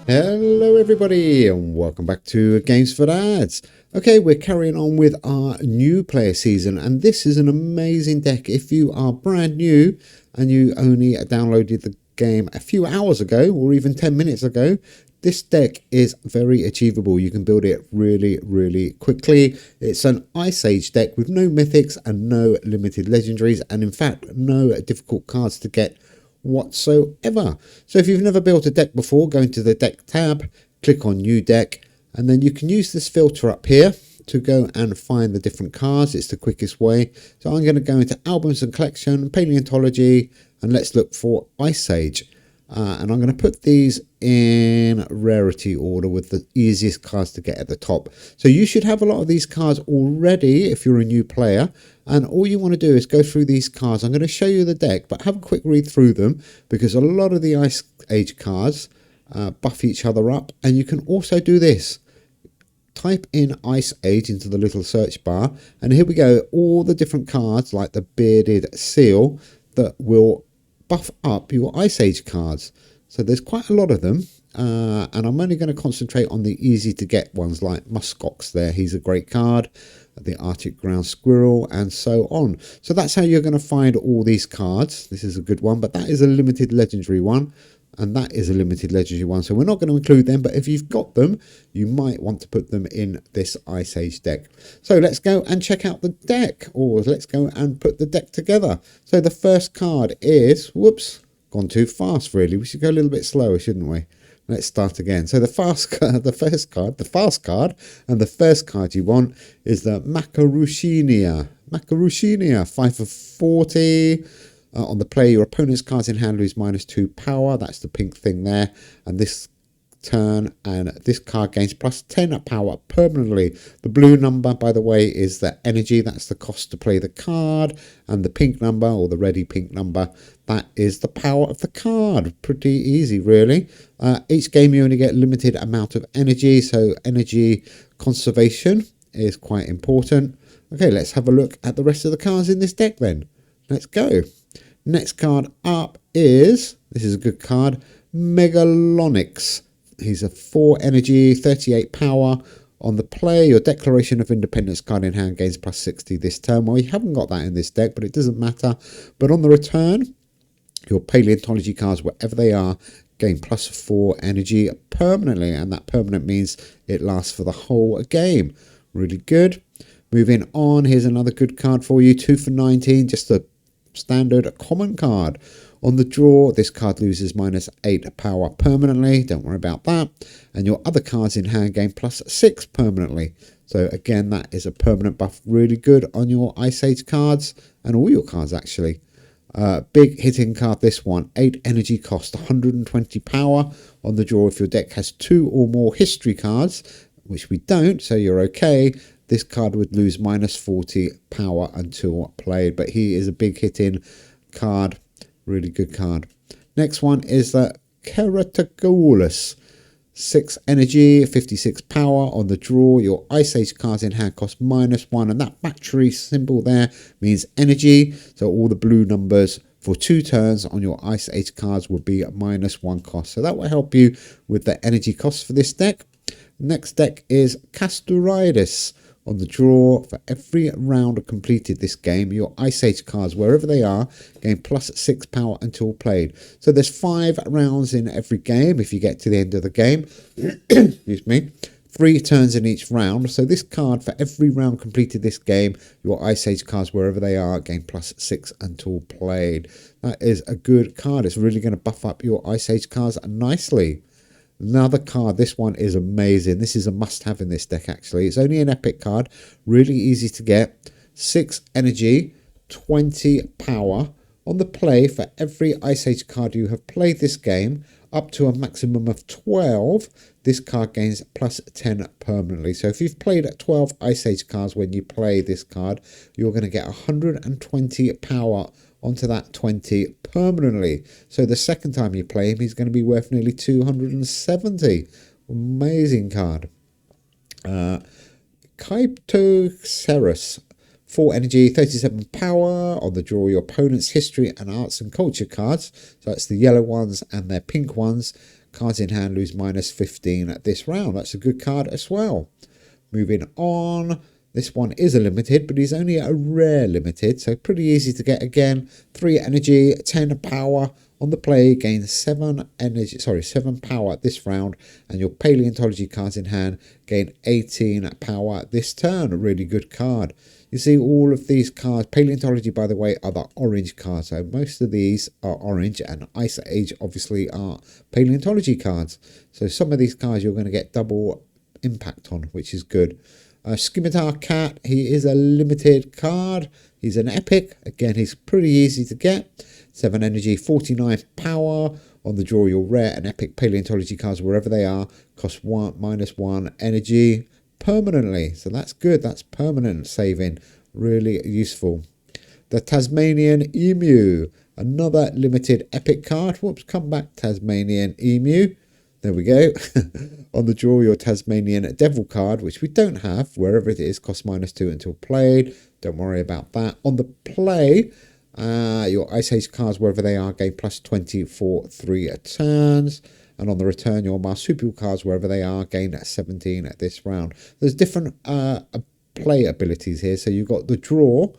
Hello everybody and welcome back to Games for Dads. Okay, we're carrying on with our new player season, and this is an amazing deck. If you are brand new and you only downloaded the game a few hours ago or even 10 minutes ago, this deck is very achievable. You can build it really quickly. It's an Ice Age deck with no mythics and no limited legendaries, and in fact no difficult cards to get whatsoever. So if you've never built a deck before, go into the deck tab, click on new deck, and then you can use this filter up here to go and find the different cards. It's the quickest way. So I'm going to go into albums and collection, paleontology, and let's look for Ice Age. And I'm going to put these in rarity order with the easiest cards to get at the top. So you should have a lot of these cards already if you're a new player. And all you want to do is go through these cards. I'm going to show you the deck, but have a quick read through them because a lot of the Ice Age cards buff each other up. And you can also do this. Type in Ice Age into the little search bar. And here we go. All the different cards like the Bearded Seal that will buff up your Ice Age cards. So there's quite a lot of them, and I'm only going to concentrate on the easy to get ones like Muskox there. He's a great card, the Arctic Ground Squirrel, and so on. So that's how you're going to find all these cards. This is a good one, but that is a limited legendary one, and that is a limited legendary one, so we're not going to include them. But if you've got them, you might want to put them in this Ice Age deck. So let's go and check out the deck, or let's go and put the deck together. So the first card is, whoops, gone too fast really. We should go a little bit slower, shouldn't we? Let's start again. So the fast card, the fast card, and the first card you want is the Macarushenia. Macarushenia, 5 of 40. On the play, your opponent's cards in hand lose -2 power. That's the pink thing there. And this turn, and this card gains +10 power permanently. The blue number, by the way, is the energy. That's the cost to play the card. And the pink number, or the ready pink number, that is the power of the card. Pretty easy, really. Each game you only get a limited amount of energy, so energy conservation is quite important. Okay, let's have a look at the rest of the cards in this deck then. Let's go. Next card up is, this is a good card, Megalonyx. He's a 4 energy, 38 power. On the play, your Declaration of Independence card in hand gains +60 this turn. Well, we haven't got that in this deck, but it doesn't matter. But on the return, your paleontology cards, wherever they are, gain +4 energy permanently. And that permanent means it lasts for the whole game. Really good. Moving on, here's another good card for you. 2 for 19, just a standard common card. On the draw, this card loses -8 power permanently. Don't worry about that. And your other cards in hand gain +6 permanently. So again, that is a permanent buff. Really good on your Ice Age cards and all your cards actually. Big hitting card, this one. 8 energy cost, 120 power. On the draw, if your deck has 2 or more history cards, which we don't, so you're okay, this card would lose -40 power until played. But he is a big hitting card. Really good card. Next one is the Keratogoulus. 6 energy, 56 power. On the draw, your Ice Age cards in hand cost -1. And that battery symbol there means energy. So all the blue numbers for 2 turns on your Ice Age cards will be -1 cost. So that will help you with the energy costs for this deck. Next deck is Castoridis. On the draw, for every round completed this game, your Ice Age cards, wherever they are, gain +6 power until played. So there's 5 rounds in every game if you get to the end of the game. Excuse me. 3 turns in each round. So this card, for every round completed this game, your Ice Age cards, wherever they are, gain +6 until played. That is a good card. It's really going to buff up your Ice Age cards nicely. Another card, this one is amazing. This is a must-have in this deck, actually. It's only an epic card, really easy to get. 6 energy, 20 power. On the play, for every Ice Age card you have played this game, up to a maximum of 12, this card gains +10 permanently. So if you've played 12 Ice Age cards when you play this card, you're going to get 120 power onto that 20 permanently. So the second time you play him, he's going to be worth nearly 270. Amazing card. Kyptoceras. 4 energy, 37 power. On the draw, your opponent's history and arts and culture cards. So that's the yellow ones and their pink ones. Cards in hand lose -15 at this round. That's a good card as well. Moving on. This one is a limited, but he's only a rare limited, so pretty easy to get again. 3 energy, 10 power. On the play, gain 7 power this round, and your paleontology cards in hand gain 18 power this turn. A really good card. You see all of these cards, paleontology by the way, are the orange cards. So most of these are orange, and Ice Age obviously are paleontology cards. So some of these cards you're going to get double impact on, which is good. Scimitar Cat, he is a limited card. He's an epic. Again, he's pretty easy to get. 7 energy, 49 power. On the draw, your rare and epic paleontology cards, wherever they are, cost -1 energy permanently. So that's good. That's permanent saving. Really useful. The Tasmanian Emu, another limited epic card. Whoops, come back, Tasmanian Emu. There we go. On the draw, your Tasmanian Devil card, which we don't have, wherever it is, costs -2 until played. Don't worry about that. On the play, your Ice Age cards, wherever they are, gain +20 for 3 turns. And on the return, your marsupial cards, wherever they are, gain 17 at this round. There's different play abilities here. So you've got the draw.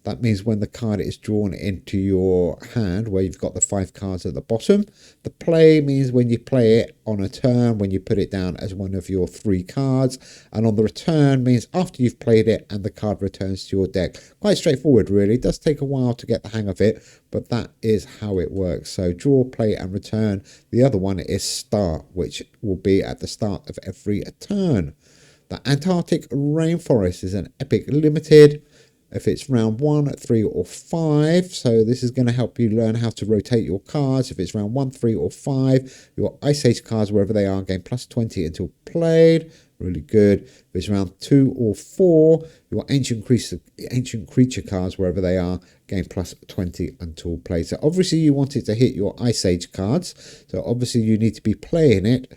That means when the card is drawn into your hand, where you've got the 5 cards at the bottom. The play means when you play it on a turn, when you put it down as one of your 3 cards. And on the return means after you've played it and the card returns to your deck. Quite straightforward, really. It does take a while to get the hang of it, but that is how it works. So draw, play, and return. The other one is start, which will be at the start of every turn. The Antarctic Rainforest is an epic limited. If it's round 1, 3, or 5, so this is going to help you learn how to rotate your cards. If it's round 1, 3, or 5, your Ice Age cards, wherever they are, gain +20 until played. Really good. If it's round 2 or 4, your ancient creature cards, wherever they are, gain +20 until played. So obviously you want it to hit your Ice Age cards. So obviously you need to be playing it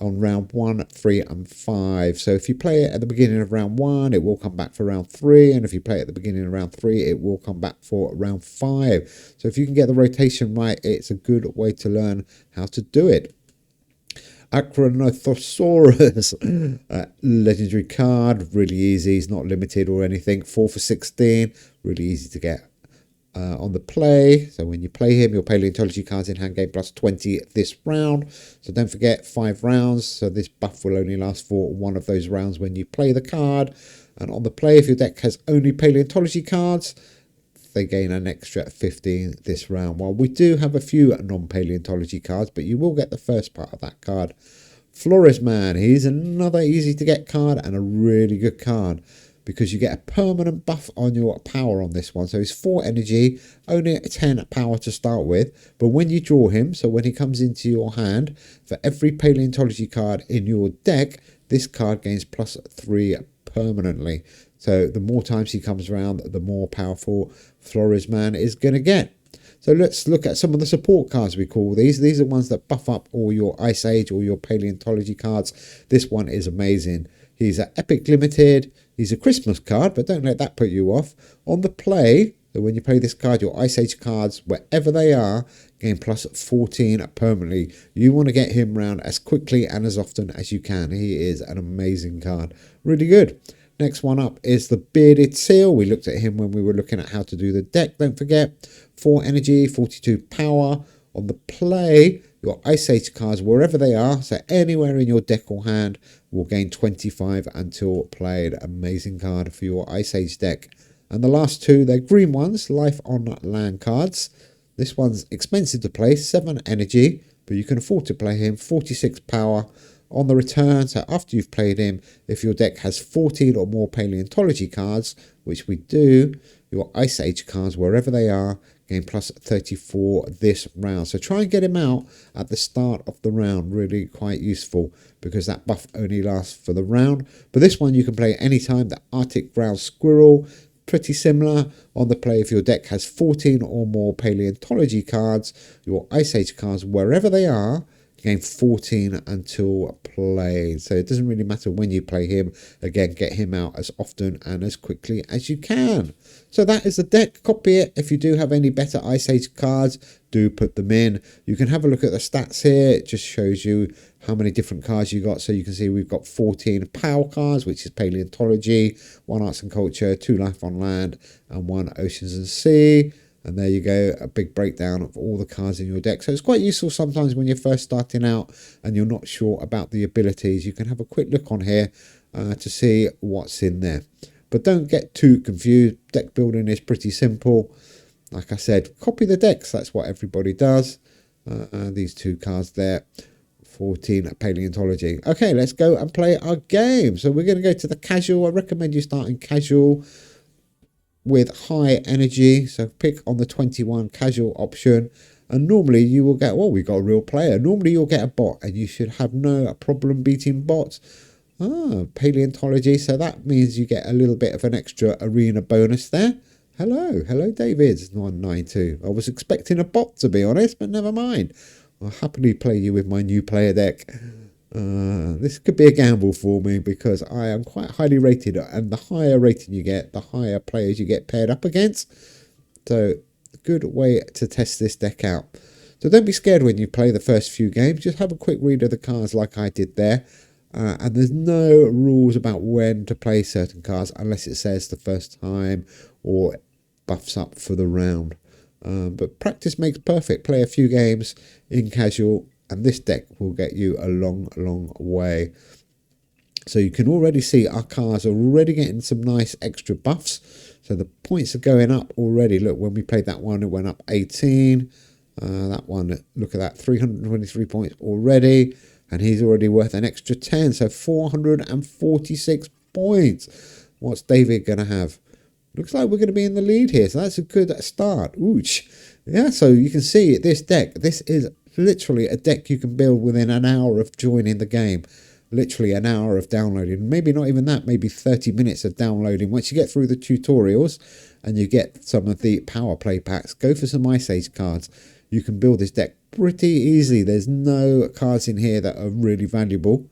on round 1, 3, and 5. So if you play it at the beginning of round 1, it will come back for round 3. And if you play it at the beginning of round 3, it will come back for round 5. So if you can get the rotation right, it's a good way to learn how to do it. Acronothosaurus, legendary card, really easy. It's not limited or anything. 4 for 16, really easy to get. On the play, so when you play him, your paleontology cards in hand gain +20 this round. So don't forget 5 rounds, so this buff will only last for one of those rounds when you play the card. And on the play, if your deck has only paleontology cards, they gain an extra 15 this round. Well, we do have a few non-paleontology cards, but you will get the first part of that card. Floresman, he's another easy to get card and a really good card, because you get a permanent buff on your power on this one. So it's 4 energy, only 10 power to start with. But when you draw him, so when he comes into your hand, for every paleontology card in your deck, this card gains +3 permanently. So the more times he comes around, the more powerful Floresman is going to get. So let's look at some of the support cards, we call these. These are ones that buff up all your Ice Age or your paleontology cards. This one is amazing. He's an epic limited. He's a Christmas card, but don't let that put you off. On the play, so when you play this card, your Ice Age cards, wherever they are, gain +14 permanently. You want to get him round as quickly and as often as you can. He is an amazing card. Really good. Next one up is the Bearded Seal. We looked at him when we were looking at how to do the deck. Don't forget, 4 energy, 42 power. On the play, your Ice Age cards, wherever they are, so anywhere in your deck or hand, will gain 25 until played. Amazing card for your Ice Age deck. And the last two, they're green ones, Life on Land cards. This one's expensive to play, 7 energy, but you can afford to play him, 46 power. On the return, so after you've played him, if your deck has 14 or more paleontology cards, which we do, your Ice Age cards, wherever they are, gain +34 this round. So try and get him out at the start of the round. Really quite useful, because that buff only lasts for the round. But this one you can play anytime. The Arctic Ground Squirrel, pretty similar. On the play, if your deck has 14 or more paleontology cards, your Ice Age cards, wherever they are, Game 14 until played. So it doesn't really matter when you play him. Again, get him out as often and as quickly as you can. So that is the deck. Copy it. If you do have any better Ice Age cards, do put them in. You can have a look at the stats here. It just shows you how many different cards you got. So you can see we've got 14 power cards, which is Paleontology, 1 Arts and Culture, 2 Life on Land, and 1 Oceans and Sea. And there you go, a big breakdown of all the cards in your deck. So it's quite useful sometimes when you're first starting out and you're not sure about the abilities. You can have a quick look on here to see what's in there. But don't get too confused. Deck building is pretty simple. Like I said, copy the decks. That's what everybody does. These 2 cards there. 14 Paleontology. Okay, let's go and play our game. So we're going to go to the casual. I recommend you start in casual with high energy. So pick on the 21 casual option. And normally you will get, well, we got a real player. Normally you'll get a bot and you should have no problem beating bots. Paleontology. So that means you get a little bit of an extra arena bonus there. Hello, David. 192. I was expecting a bot, to be honest, but never mind. I'll happily play you with my new player deck. This could be a gamble for me because I am quite highly rated, and the higher rating you get, the higher players you get paired up against. So, good way to test this deck out. So don't be scared when you play the first few games. Just have a quick read of the cards like I did there. And there's no rules about when to play certain cards unless it says the first time or buffs up for the round. But practice makes perfect. Play a few games in casual and this deck will get you a long way. So you can already see our cards are already getting some nice extra buffs. So the points are going up already. Look, when we played that one, it went up 18. That one, look at that, 323 points already. And he's already worth an extra 10. So 446 points. What's David going to have? Looks like we're going to be in the lead here. So that's a good start. Ooch. Yeah, so you can see this deck. This is literally a deck you can build within an hour of joining the game. Literally an hour of downloading. Maybe not even that. Maybe 30 minutes of downloading. Once you get through the tutorials and you get some of the power play packs, go for some Ice Age cards. You can build this deck pretty easily. There's no cards in here that are really valuable.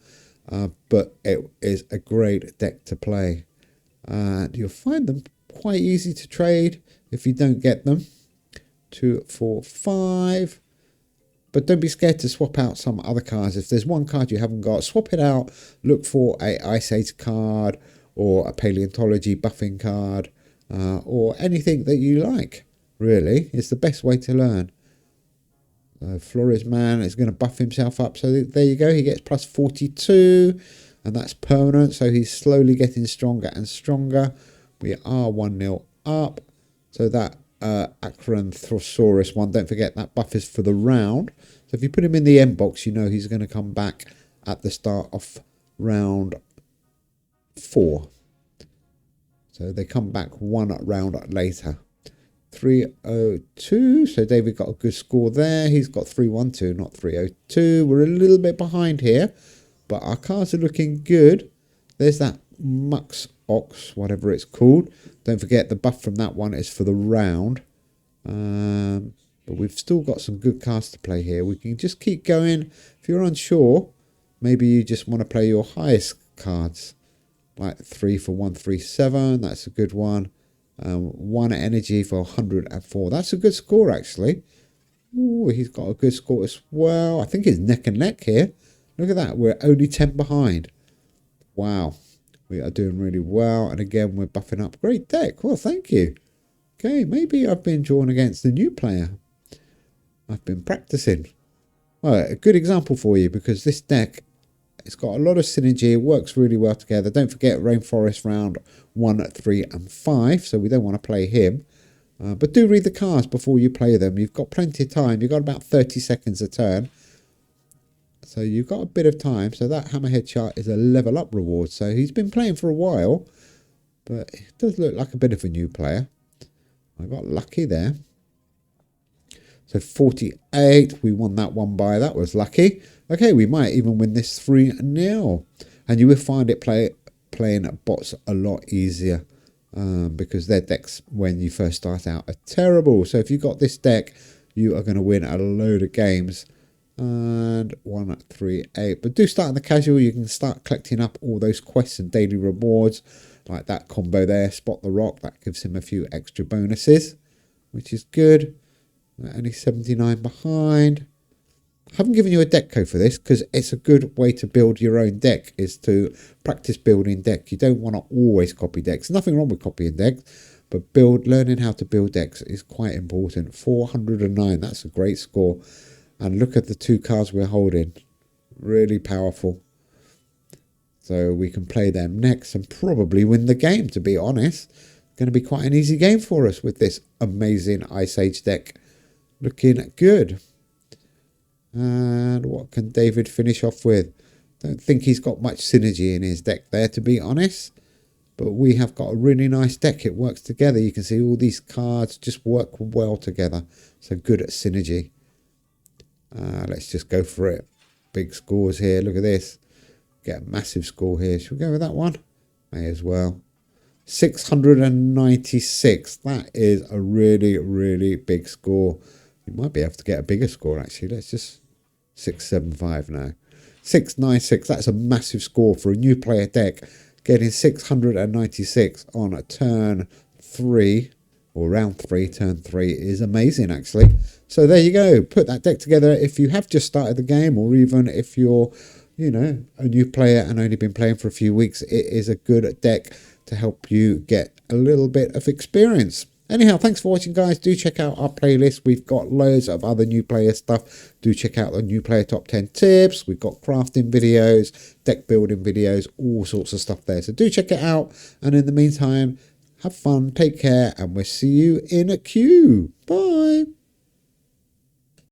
But it is a great deck to play. You'll find them quite easy to trade if you don't get them. 2, 4, 5. But don't be scared to swap out some other cards. If there's one card you haven't got, swap it out. Look for a Ice Age card or a Paleontology buffing card or anything that you like, really. It's the best way to learn. Flores Man is going to buff himself up. So there you go. He gets plus 42 and that's permanent. So he's slowly getting stronger and stronger. We are 1-0 up. So that Acranthosaurus one, don't forget that buff is for the round. So if you put him in the end box, you know he's going to come back at the start of round 4. So they come back 1 round later. 302. So David got a good score there. He's got 312, not 302. We're a little bit behind here, but our cards are looking good. There's that Mux Ox, whatever it's called. Don't forget the buff from that one is for the round. But we've still got some good cards to play here. We can just keep going. If you're unsure, maybe you just want to play your highest cards. Like 3 for 137. That's a good one. 1 energy for 104. That's a good score, actually. Ooh, he's got a good score as well. I think he's neck and neck here. Look at that. We're only 10 behind. Wow. We are doing really well. And again, we're buffing up. Great deck. Well, thank you. Okay, maybe I've been drawn against a new player. I've been practicing. Well, a good example for you because this deck, it's got a lot of synergy. It works really well together. Don't forget Rainforest round 1, 3 and 5. So we don't want to play him. But do read the cards before you play them. You've got plenty of time. You've got about 30 seconds a turn. So you've got a bit of time. So that Hammerhead chart is a level up reward. So he's been playing for a while. But it does look like a bit of a new player. I got lucky there. So 48. We won that one by. That was lucky. Okay, we might even win this 3-0. And you will find it playing bots a lot easier. Because their decks, when you first start out, are terrible. So if you got this deck, you are going to win a load of games. And 138. But do start in the casual. You can start collecting up all those quests and daily rewards, like that combo there. Spot the rock. That gives him a few extra bonuses, which is good. Only 79 behind. I haven't given you a deck code for this because it's a good way to build your own deck, is to practice building deck. You don't want to always copy decks. Nothing wrong with copying decks, but learning how to build decks is quite important. 409. That's a great score. And look at the 2 cards we're holding. Really powerful. So we can play them next and probably win the game, to be honest. Going to be quite an easy game for us with this amazing Ice Age deck. Looking good. And what can David finish off with? Don't think he's got much synergy in his deck there, to be honest. But we have got a really nice deck. It works together. You can see all these cards just work well together. So good at synergy. Let's just go for it. Big scores here. Look at this. Get a massive score here. Should we go with that one? May as well. 696. That is a really, really big score. You might be able to get a bigger score, actually. Let's just 675 now. 696. That's a massive score for a new player deck. Getting 696 on a turn 3. Or round 3, turn 3 is amazing, actually. So there you go. Put that deck together if you have just started the game, or even if you're, you know, a new player and only been playing for a few weeks. It is a good deck to help you get a little bit of experience. Anyhow, thanks for watching, guys. Do check out our playlist. We've got loads of other new player stuff. Do check out the new player top 10 tips. We've got crafting videos, deck building videos, all sorts of stuff there. So do check it out. And in the meantime, have fun, take care, and we'll see you in a queue. Bye.